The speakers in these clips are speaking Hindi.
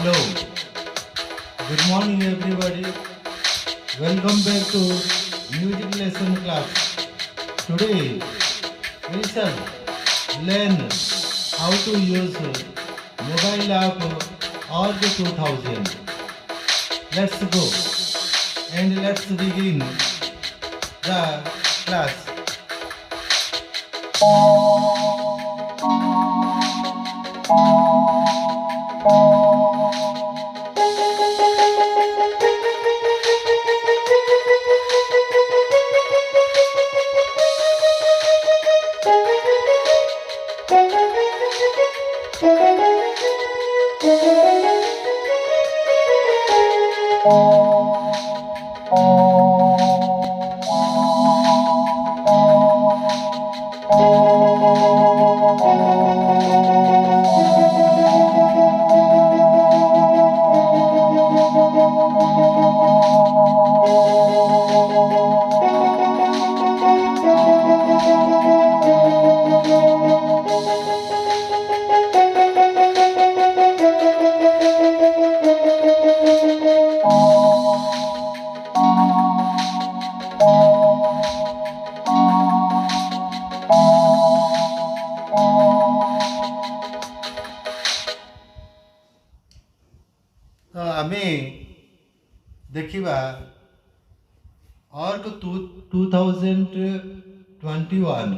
Hello, good morning everybody. Welcome back to music lesson class. Today we shall learn how to use mobile app Org 2000. Let's go and let's begin the class. तो आमे देखिबा ऑर्ग 2021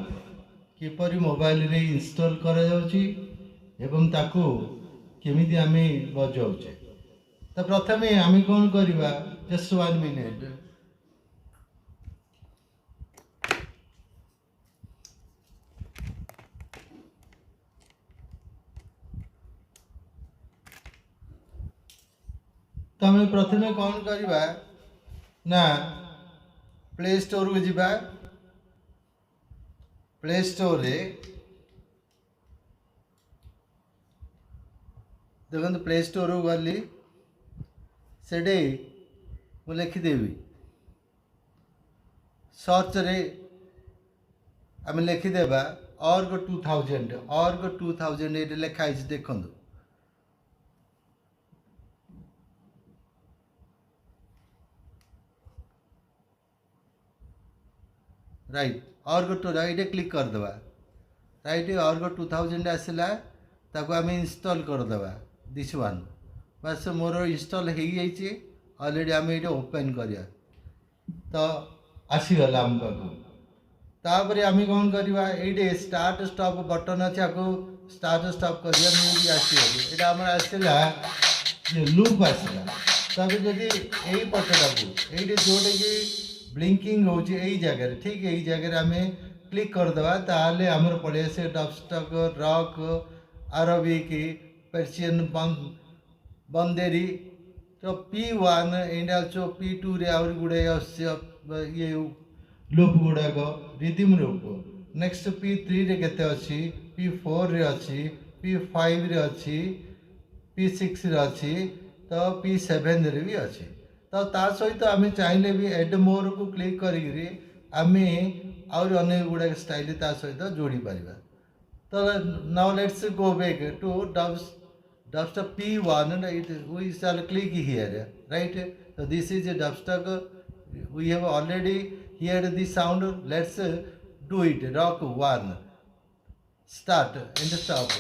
किपरि मोबाइल रे इंस्टॉल करा जाउची एवं ताकू केमिति आमे बजाउचे। तो प्रथमे आमे कोन करिबा जस्ट 1 मिनिट। तो आमे प्रथमे कोन करिबा ना प्ले स्टोर को जिबा। प्ले स्टोर रे देखो प्ले स्टोर को गली सेडे मु लिखिदेवी सर्च रे आम लिखिदेबा ऑर्ग 2000 ये लिखाई देखो राइट ऑर्ग टू राइट क्लिक करदे राइट ऑर्ग 2000 आसला ताको आम इंस्टॉल करदे दिस वन बस मोर इंस्टॉल हो जाइए ऑलरेडी आम ये ओपन करिया तो आसीगला आम पाखु। तापर आम कौन करवा ये स्टार्ट स्टॉप बटन अच्छे आपको स्टार्ट स्टॉप करिया म्यूजिक आसीगल ये आम आसला लूप आसला। तापर जदि यही पटटा को ये जोटे कि ब्लिंकिंग हो जगह ठीक यही जगह आम क्लिक करदे ताले आमर पड़े आसे डबस्टक रॉक अरबिक पर्शियन बंदेरी तो P1 इंडिया चो P2 रे आउरी गुड़े ये लूप गुड़ाक रिदिम लूप नेक्स्ट P3 रे केते अछि P4 रे अछि P5 रे अछि P6 रे अछि तो P7 रे भी अछि। तो ता सहित आम चाहिए भी एड मोर को क्लिक करी आम आउरी अनेक गुड़ा स्टाइल ता सहित जोड़ी पारिबा। तो now let's go back to dubstep P1 and we shall click here right। So this is a dubstep we have already heard the sound। Let's do it rock 1 start and stop।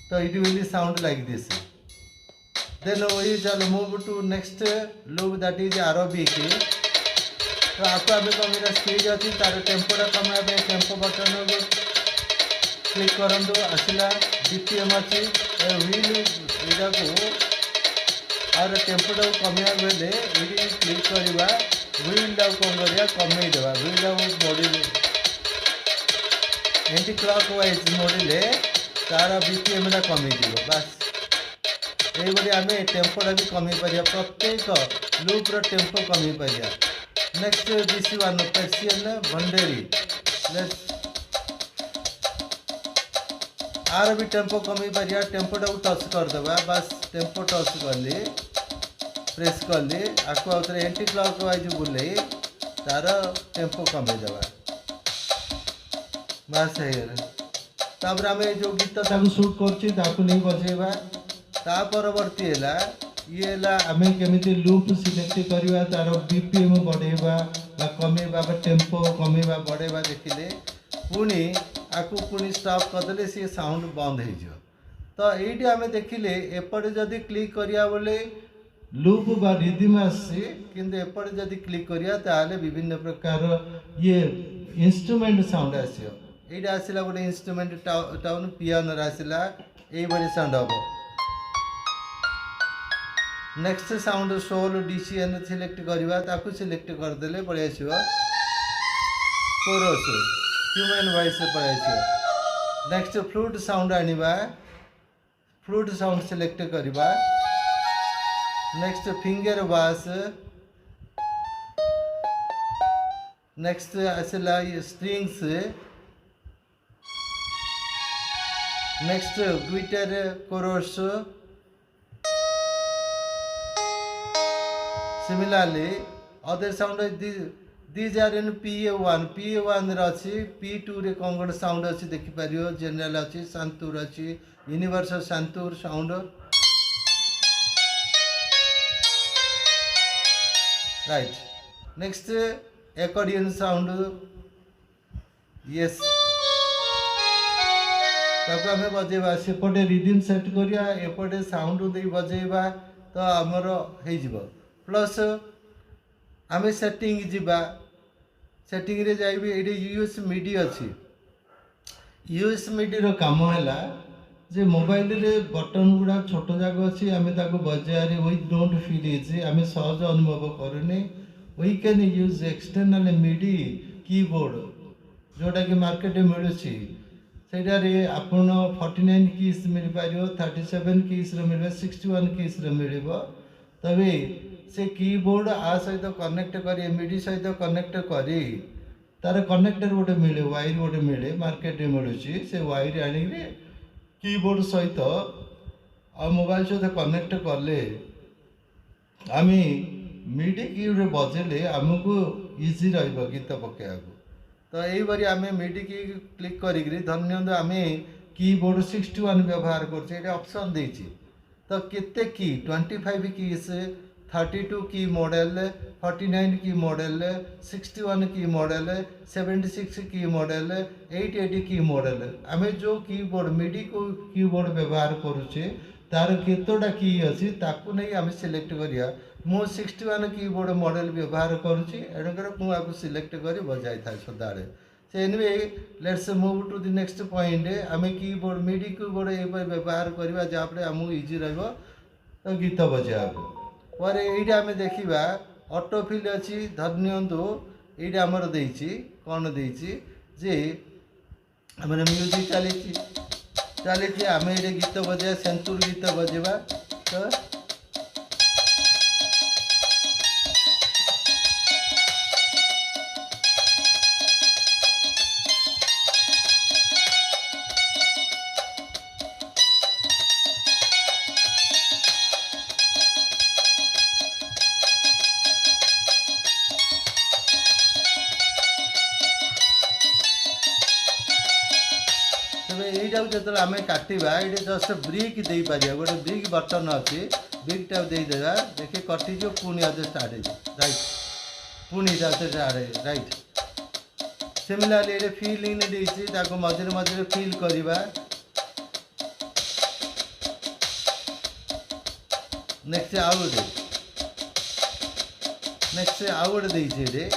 So it will sound like this। Then we shall move to next loop that is Arabic। तो आपको अभी कम स्पीड अच्छी तार टेम्पोटा कमाया टेम्पो बटन क्लिक करंतु आसला बीपीएम अच्छी व्हील यहाँ को आर टेम्पोटा कमिया बेले ये क्लिक करवा व्हील कौन करा कमेदेवा व्हील मोड़े एंटी क्लॉक वाइज मोड़े तार बीपीएम कमीज बास ये आम टेम्पोटा भी कमी पार प्रत्येक लूप्र टेम्पो कमी पार। नेक्स्ट दिस वन पर्शियन बंडेरी लेट्स आर भी टेम्पो कमी पार टेम्पोटा को टच करदे बस टेम्पो टच कली प्रेस कली आपको आउे एंटी क्लॉक वाइज बुले तार टेम्पो कमेदेवा बस है। तापर आम जो गीत सुट कर नहीं बजेबा ता परवर्ती है ये आम केमी लूप सिलेक्ट करवा तार बीपीएम बढ़ेबा कमेबा टेम्पो कमेबा बढ़ेबा देखिले पुणी आपको पुणी स्टॉप करदे सी साउंड बंद हो तो ये आम देखिले एपटे जदि क्लिक करिया बोले लूप बा रिदिम आसी किंतु एपटे जदि क्लिक करिया ताले विभिन्न प्रकार ये इंस्ट्रूमेंट साउंड आसियो ये आसला गोटे इंस्ट्रूमेंट टाउन पियानो आसला ये साउंड हम नेक्स्ट साउंड सोल डीसीएन सिलेक्ट करवा ताकू सिलेक्ट करदे पड़े आस कोरस ह्यूमन वॉइस पड़े आस नेक्स्ट फ्लूट साउंड आनिबा फ्लूट साउंड सिलेक्ट करवा नेक्स्ट फिंगर बास नेक्स्ट आसला strings next guitar chorus similarly other sound these are in PA1 अच्छी P2 रे कौन गोटे साउंड अच्छी देखिपर जेनराल अच्छी शांतुर अच्छी universal santoor sound right next accordion sound yes ताको आम बजेबा सेपटे रिदिम सेट करिया एपटे साउंड दे बजेबा तो आमर हो प्लस आम सेटिंग जीवा सेटिंग रे जाइबे ये यूएस मिडी अच्छी यूएस मिडी रो काम है जे मोबाइल रे बटन गुड़ा छोट जाक अच्छी आम बजाय वी डोंट फील इजी आम सहज अनुभव करूनी we can use external MIDI keyboard जोटा कि मार्केट मिलूँ सेटारे आपण 49 कीज मिल पार 37 कीज मिल 61 कीज मिल तबे से कीबोर्ड आ सहित कनेक्ट कर मिडी सहित कनेक्ट करी तार कनेक्टर गोटे मिले वायर गोटे मिले मार्केट मिलूँ से वायर आने कीबोर्ड सहित आ मोबाइल सहित कनेक्ट कले आम मिडी कीबोर्ड बजेले आमको इजी रही गीत पकेया तो यही आम मिडी की क्लिक करी धन्य आम कीबोर्ड 61 व्यवहार कर ऑप्शन देछि तो केते की 25 कीज 32 की मॉडल 49 की मॉडल 61 की मॉडल 76 की मॉडल 880 की मॉडल आम जो कीबोर्ड मिडी को कीबोर्ड व्यवहार करुचे तार केतोटा की अच्छी ताकू नहीं आम सिलेक्ट करिया मु 61 कीबोर्ड मॉडल व्यवहार करुच्ची एणुकर मुझे सिलेक्ट कर बजाई था सदाबे से anyway let's move to the next point आम कीबोर्ड मिडी कीबोर्ड ये व्यवहार करवा जहाँफल आमको इजी तो गीत बजाया पर ये आम देखा ऑटोफिल अच्छी धरनियंतु ये आमर देछि कौन देछि जे आम म्यूजिक चली आम ये गीत बजा सेंचुर गीत बजेबा तो यहीटा जो आम काटा ये जस्ट ब्रिक दे पार गोटे ब्रिक बटन अच्छी ब्रिक टा देदेगा देखिए कटिज पुणी आज स्टार्ट राइट पुणी स्टार्ट राइट सिमिलरली ये फिलिंग देती मझे मझे फिल करवा नेक्स्ट आउ गोटे नेक्स्ट आउ गोटे देखे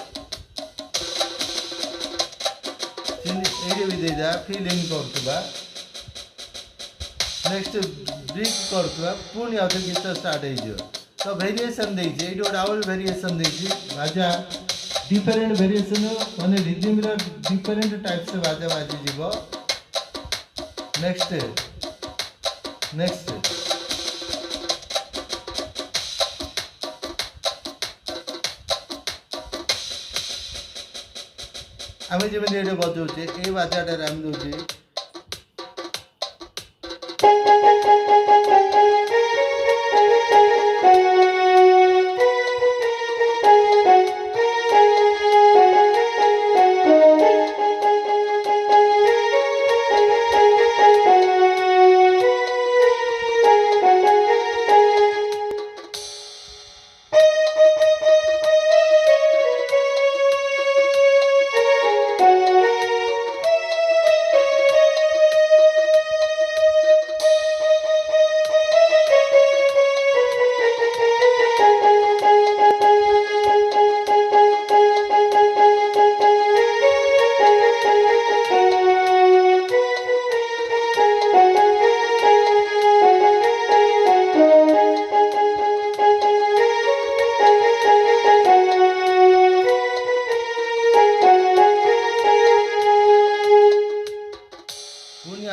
ये भी देदा फिलिंग करवा नेक्स्ट ब्रिक करवा पुणी आउे गीत स्टार्ट हो तो वेरिएशन देखे ये गोटे आउट वेरिएशन देखे बाजा डिफरेंट वेरिएशन माने रिदिम डिफरेंट टाइप से बाजा बाजी नेक्स्ट नेक्स्ट आम जमी ये बजाऊे ये बाजाटे आम दूचे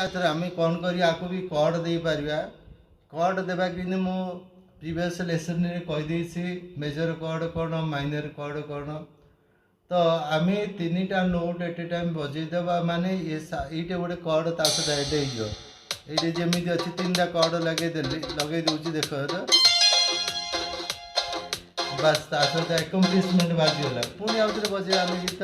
एथर आम कौन करिया आपको भी कोड दे पारिबा कोड देबा कि मु प्रीवियस लेसन रे कहि मेजर कोड कौन माइनर कोड कौन तो आम तीन टा नोट एट ए टाइम बजेदेवा माने ये गोटे कड ता सहित ऐड हो जमी अच्छी तीन टा कड लगे दूसरी देख बस ता सहित एकम्प्लिशमेंट बाजिगला पुणी आउ थे बजे आम गीत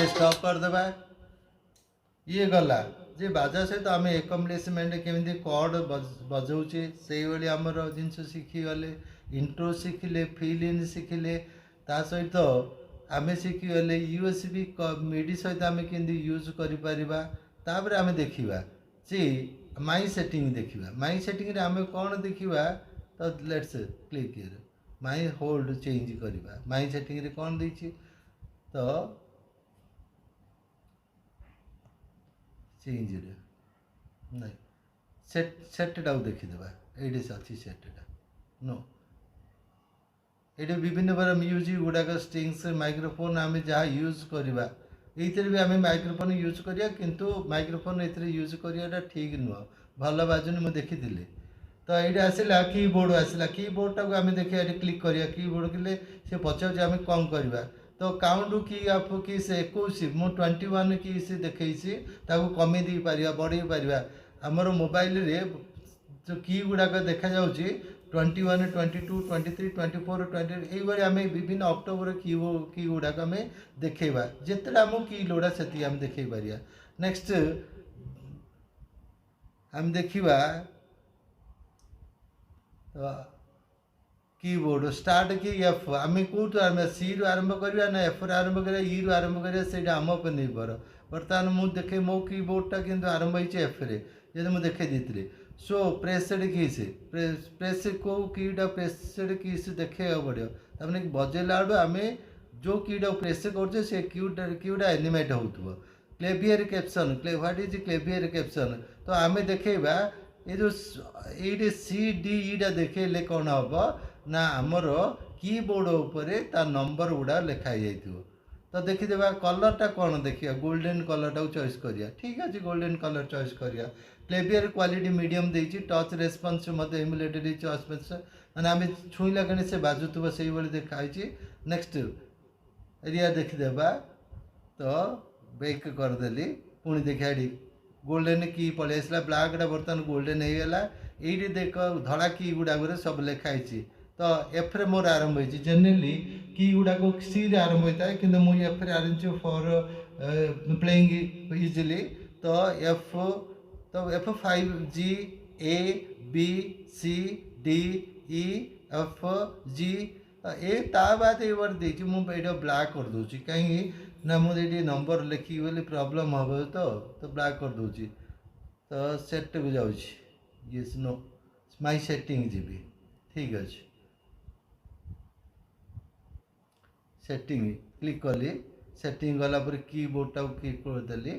स्टॉप करदे ये गला जे बाजा सहित आम एकम्प्लिशमेंट केमी कॉर्ड बजाऊे से आमर जिनस शिखीगले इंट्रो शिखिले फिल इन शिखिले ता सहित आम शिखीगले यूएसबी मिडी सहित आम के यूज कर आम देखा जे माई सेटिंग देखा माई सेटिंग आम कौन देखा तो let's click here my hold change करवा माई सेटिंग कौन देती तो चेंज नहीं सेटा देखीदे ये अच्छी सेटा नो ये विभिन्न प्रकार म्यूजिक गुड़ाक स्ट्रिंग्स माइक्रोफोन आम जहाँ यूज करवा ये भी आम माइक्रोफोन यूज करिया किंतु माइक्रोफोन ये यूज करवाटा ठीक नुह भल बाजुनी मुझे देखी तो ये आसला कीबोर्ड आसला कीबोर्ड टाक आम देखिए क्लिक करिया कीबोर्ड कले से पचार आम कौन करवा तो काउंट की अफ की से 21 मु 21 की से देखी कमी दे पारिबा बढ़े पारिबा आमर मोबाइल रे जो की गुड़ाक देखा जाउची 21 22 23 24 20 ये आम विभिन्न अक्टोबर की गुड़ाक आम देखा जिते आम की लोड़ा से आम देखे पारिया नेक्स्ट आम देखा तो कीबोर्ड स्टार्ट की एफ आम कौटू आरम्भ सी रु आरंभ करवा ना एफ आरंभ करा ई रु आरंभ करा से आम पर निर्भर बर्तमान मुझे देखे मो कीबोर्डटा किंतु आरंभ होती एफ रे जब मुझे देखे दी सो प्रेसेड कीस प्रेस कौ कीटा प्रेसेड कीस देखे पड़ो तमें बजेला आम जो कीटा प्रेस कर क्यूटा एनिमेट हो क्लेवियर कैप्शन व्हाट इज क्लेवियर कैप्शन तो आम देखा ये जो ये सी डी ईटा देखेले कौन हम ना आमर कीबोर्ड उपरे ता नंबर गुड़ा लिखाई जाइथिबो तो देखीदेवा कलरटा कौन देखिए गोल्डन कलरटा चॉइस करिया ठीक अच्छे गोल्डन कलर चॉइस करिया क्लेवियर क्वालिटी मीडियम देछि टच रेस्पॉन्स मते इमुलेटेड चॉइस माने आम छुईला गने से बाजुथबो सेही बळी देखाइछि नेक्स्ट एरिया देखीदेवा तो बैक करदेली पुणी देखाड़ी गोल्डन की पलि आसला ब्लैकटा बर्तमान गोल्डन हो गला ये देख धड़ा की गुड़ाक सब लिखाई तो एफ रे मोर आरंभ होती जेनेरली की गुड़ाक सी रे आरंभ होता है कि मुझे एफ रे आरंभ फॉर प्लेइंग इजिली तो F 5 G A B C D E F G A ता बाद ये वर्ड देखिए मुझे ब्लैक कर दूसरी कहीं ना मुझे नंबर लिखी बोली प्रॉब्लम हम तो ब्लैक कर दूसरी तो सेट को जाऊँ ये नो माई सेटिंग जी ठीक अच्छे सेटिंग क्लिक कली सेटिंग गला पर कीबोर्ड टाक क्लिक करदेली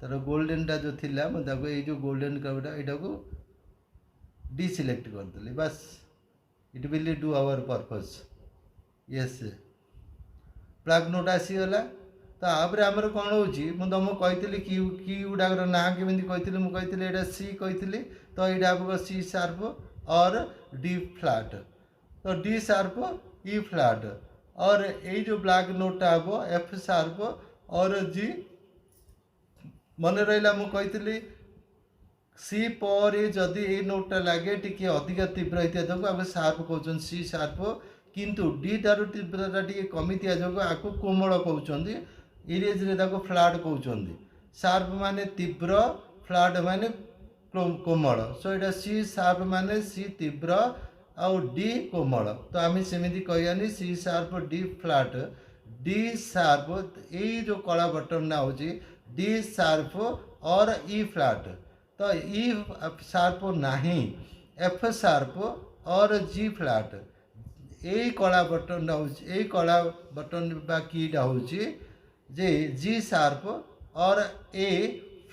तार गोल्डन टा जो थिला मुझे ये जो गोल्डन कर्वटा यहाँ को डिसिलेक्ट करदेली बस it will do our purpose yes plug note आसीगला तापर आमर कौन हो तुमको कही की गुड़ाक ना केमी कही मुझे यहाँ सी कही तो यहाँ आप सी शार्प और डी फ्लैट तो डी शार्प ई फ्लैट और ये जो ब्लैक नोटा हम एफ शार्प और जी मन रहा मुझे सी पर जदि ये नोटा लगे टी अधिक तीव्र होता आम शार्प कौन सी शार्प किंतु डी तार तीव्रता टी कमी जो आपको कोमल कहते इंग्रेजी फ्लैट कहते शार्प माने तीव्र फ्लैट माने कोमल सो यहाँ सी शार्प माने सी तीव्र आउ डी कोमल तो आम सेमती कहनी C sharp D flat D sharp यही जो कला बटन ना हो डी शार्प और ई फ्लैट तो ई शार्प नहीं एफ शार्प और जी फ्लैट यही कला बटन यही कला बटन बा कीटा हूँ जे जी शार्प और ए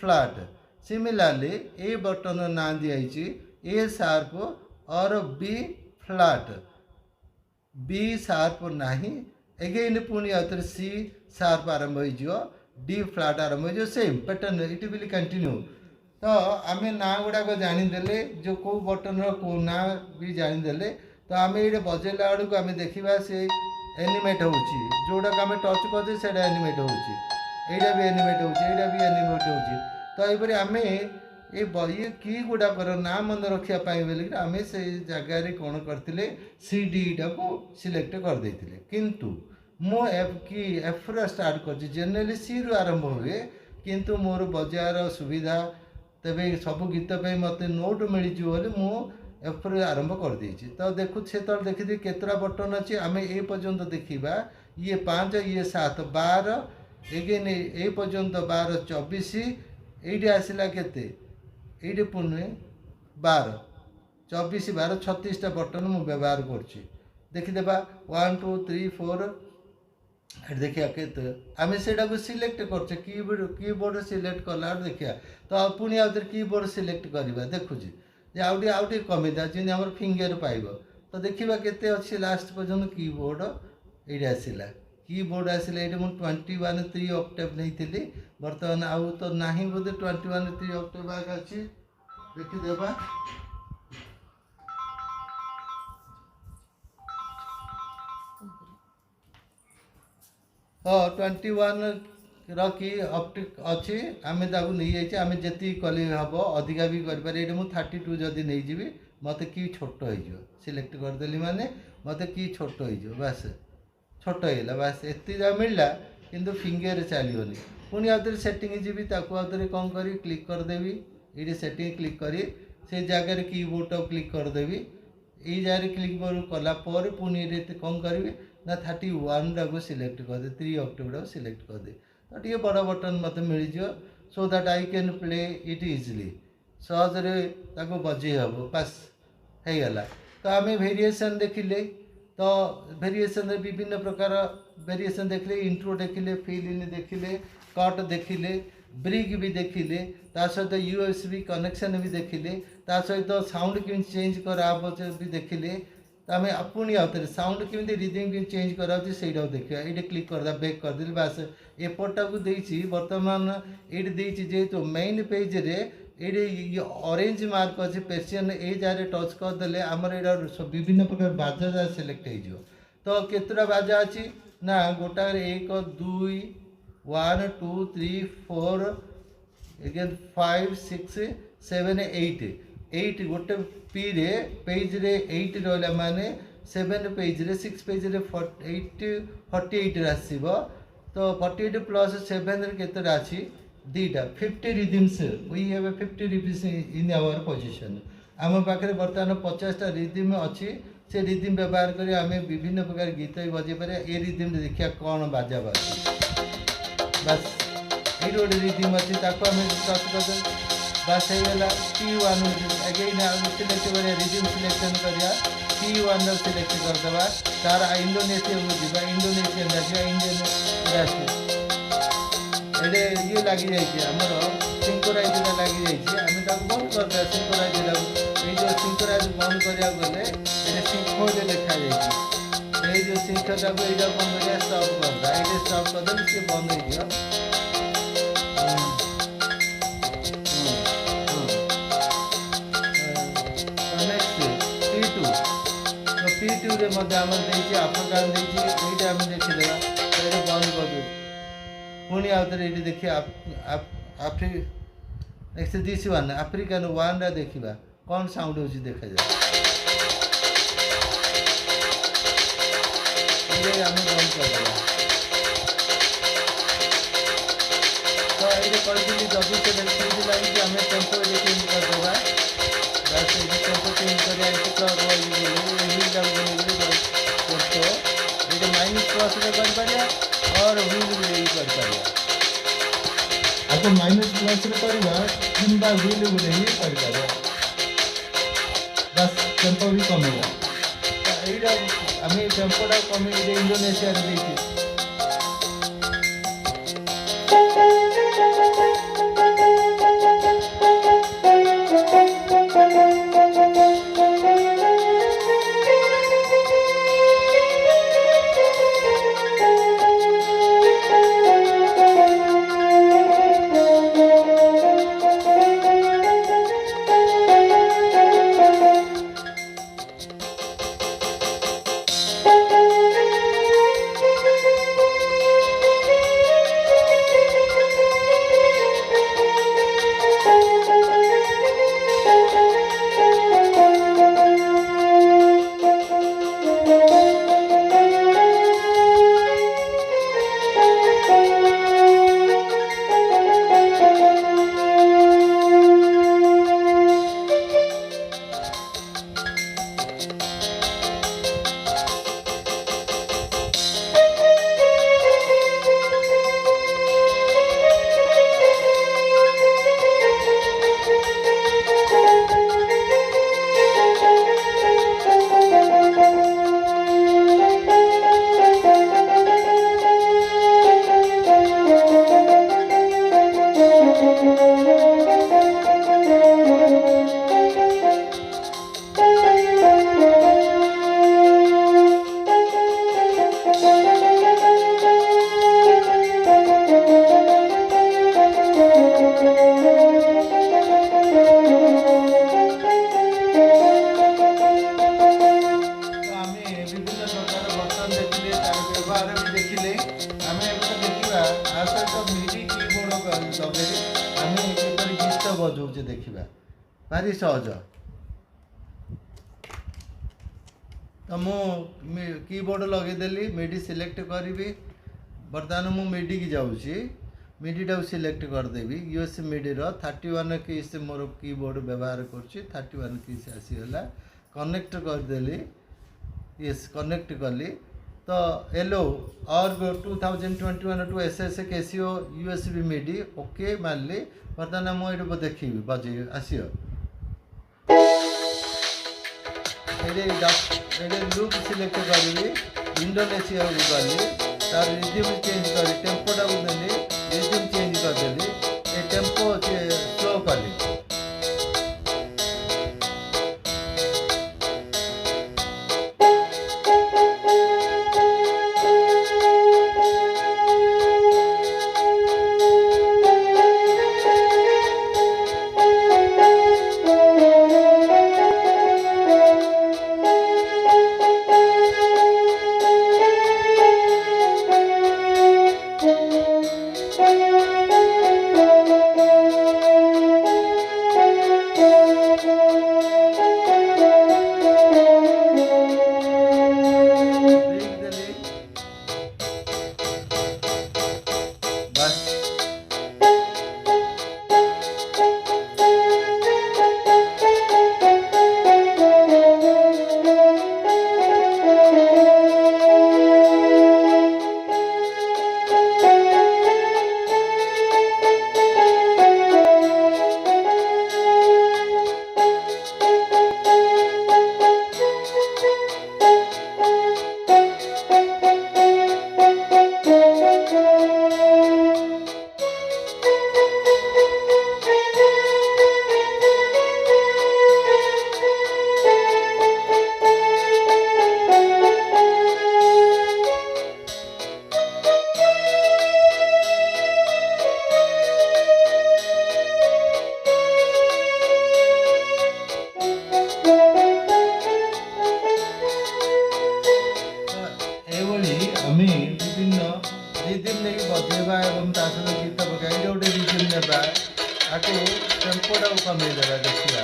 फ्लैट सिमिलरली ए बटन ना दिखाई ए शार्प और बी फ्लैट बी शार्प नहीं एगेन पुणी आउे सी शार्प आरंभ हो डी फ्लैट आरंभ हो same pattern it will continue तो आम ना गुड़ाक जानीदे जो कौ बटन रो ना भी जानीदे तो आम ये बजेला बेलू आम देखा से एनिमेट हो जोड़ा आम टच करते से एनिमेट होटा भी एनिमेट होटा भी एनिमेट हो तो यहपरी आम ये की गुड़ाकर ना मन रखापी बोल आम से जगार कौन करते सी डी टा को सिलेक्ट करदे किंतु मो एफ की एफ रा स्टार्ट कर जेनेली सी रु आरंभ हुए किंतु मोर बजार सुविधा तेरे सब गीत मत नोट मिली मु एफ रु आरंभ कर देछि तो देखु से तो देखी केतरा बटन अच्छी आम ए पर्यंत देखा ये 5 ये 7 12 एगेन ए पर्यंत 12 24 ये आसला केते ये पुणे 12 24 12 36 टा बटन मु व्यवहार कर देखीदे 1 2 3 4 देखिए के आम से सिलेक्ट कर कीबोर्ड सिलेक्ट कला देखिए तो पुणी आउे कीबोर्ड सिलेक्ट करवा देखुची आउटे कमी जमी आम फिंगर पाइब तो देखा के अच्छे लास्ट पर्यटन कीबोर्ड ये आसला कीबोर्ड आसला ये मुझे 21 3 ऑक्टेव नहीं बर्तमान आउ तो ना बोधे 21 3 ऑक्टेव अच्छी देखीदेवा हाँ 21 रखी ऑप्टिक अच्छी आम नहीं जाइए आम जी कले हम अधिका भी करें मुझे 32 जदि नहीं जी मत कि छोट हो सिलेक्ट करदेली माने मत कि छोट हो बास छोट होगा बास एत मिलला किंतु फिंगर चलोनी पुणी आउे सेटिंग जी आउे कौन करी क्लिक करदेवी ये सेटिंग क्लिक करी से जगार कीबोर्ड क्लिक करदेवी ये जगह क्लिक कलापर पुणी कौन करी ना 31 टाक सिलेक्ट करदे 3 ऑक्टेव टाक सिलेक्ट करदे तो ये बड़ बटन मत मिल so that I can play it easily सहजरे बजे हम बास होगला तो आम वेरिएशन देखिले तो वेरिएशन विभिन्न प्रकार वेरिएशन देखिले इंट्रो देखिले फिल इन देखिले कट देखिले ब्रिक भी देखिले ता सहित यूएसबी कनेक्शन भी देखिले ता सहित साउंड केमी चेंज करा भी देखिले तो आम पुणी आउे साउंड केमी रिदिंग भी चेंज कराऊँ से देखा ये क्लिक करदा बैक करदे बास एपटा को देती बर्तमान ये जेहेतु मेन पेज रे ये ऑरेंज मार्क अच्छे पेशियन ये जगह टच करदे आमर ये विभिन्न प्रकार बाजा जहाँ सिलेक्ट हो तो केतटा बाजा अच्छी ना गोटा 1 2 1 2 3 4 अगेन 5 6 7 8 8 गोटे पी रे पेज रे 8 रहा माने 7 पेज रे 6 पेज रे 48 आसो तो 48 प्लस 7 केतटा अच्छी दीटा 50 rhythms we have 50 rhythms in our position आम पाखे बर्तमान 50टा रिदिम अच्छी से रिदिम व्यवहार कर आम विभिन्न प्रकार गीत भी बजे पारे ये रिदिम देखिए कौन बाजा बाज बस ये गोटे रिदिम अच्छी आम टच कर बस होगा P1 अगेन सिलेक्ट करिया रिज्यूम सिलेक्शन करिया P1 सिलेक्ट करदे तार इंडोनेशिया को इंडोनेशियन इंडियन ये लगी जामर सिंकोराइज लगी जाए बंद करदे सिंकोराइज ये जो सिंकोराइज बंद करा गले ये सिंह लिखा जाए ये जो सिंहटा को यहाँ बंद कर स्टप करदा ये स्टप करदे सी बंद हो P2 रे मध्य आमर देखिए अफ्रीकान देखिए ये आम देखिए ये बंद कर दो पुणी आउे ये देखिए next this one Afrikaans one रा देखा कौन साउंड हो देखा जाए ये आम बंद करदेगा तो ये कहती जब से लगे आम टेम्पो चेंज करदेगा बस ये टेम्पो चेंज कर माइनस प्लस कर और व्हील भी कर आपको माइनस प्लस कि व्हील ही कर बस टेम्पो भी कमेगा यहाँ आम टेम्पोटा कमे इंडोनेशिया देखिए बजाऊे देखा भारी सहज तो मु कीबोर्ड लगेदेली मिडी सिलेक्ट करी बर्तमान मु मिडी की जाऊँगी मिडीटा सिलेक्ट करदेवी US MIDI 31 keys more keyboard व्यवहार कर 31 कीज आसीगला कनेक्ट करदेली यस कनेक्ट कली तो एलो और 2021 टू एसएस केसीओ यूएसबी मिडी ओके मारली बर्तमान मुझे देखी बजे आसियो लुक सिलेक्ट करी इंडोनेशिया को गली तार रिज्यूम चेंज कर टेम्पोटा को देली रिज्यूम चेंज करदेली ये टेम्पो स्लो कली କରିବା ଆକୁ ଟେମ୍ପୋଟାକୁ କମେଇଦେବା ଦେଖିବା।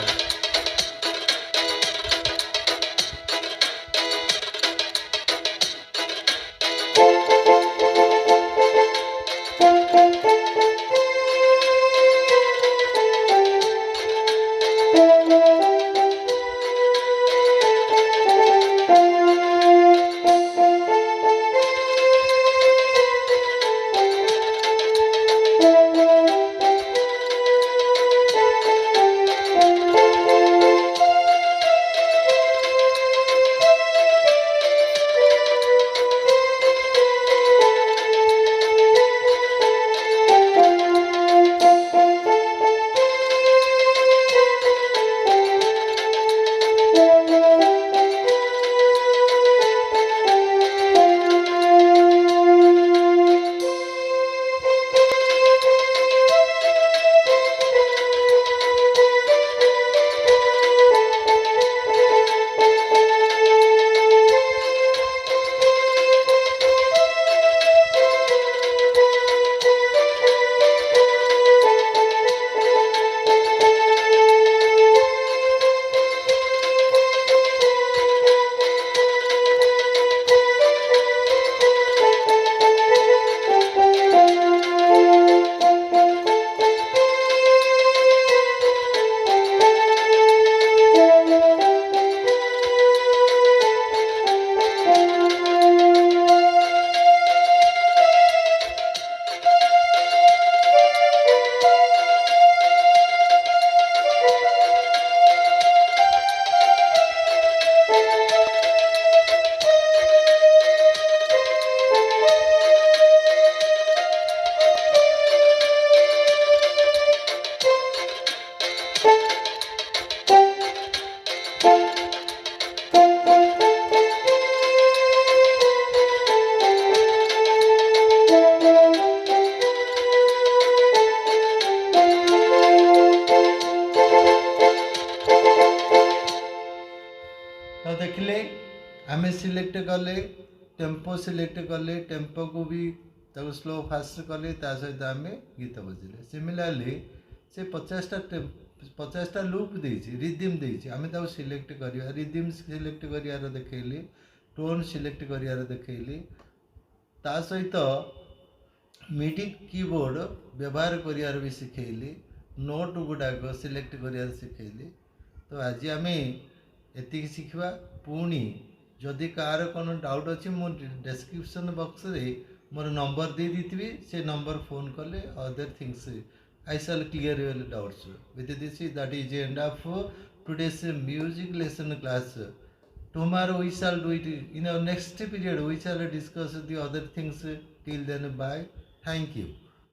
तो देखिले आमे सिलेक्ट कले टेम्पो सिलेक्ट कले टेम्पो को भी ताको स्लो फास्ट कले ता सहित आमे गीत बजिले। सिमिलरली से 50टा लूप देछि रिदम देछि आमे ताको सिलेक्ट करिया रिदम सिलेक्ट करियार देखैली टोन सिलेक्ट करियार देखैली ता सहित मिडी कीबोर्ड व्यवहार करियार भी सिखैली नोट गुडाक सिलेक्ट करियार सिखैली। तो आज आमे एतिक शिखवा पुणी जदि कार कौन डाउट अच्छी मो डिस्क्रिप्शन बॉक्स रे मोर नंबर दे दी से नंबर फोन कले other things I shall clear your doubts with this that is end of today's music lesson class. Tomorrow we shall do it in our next period we shall discuss the other things till then bye thank you.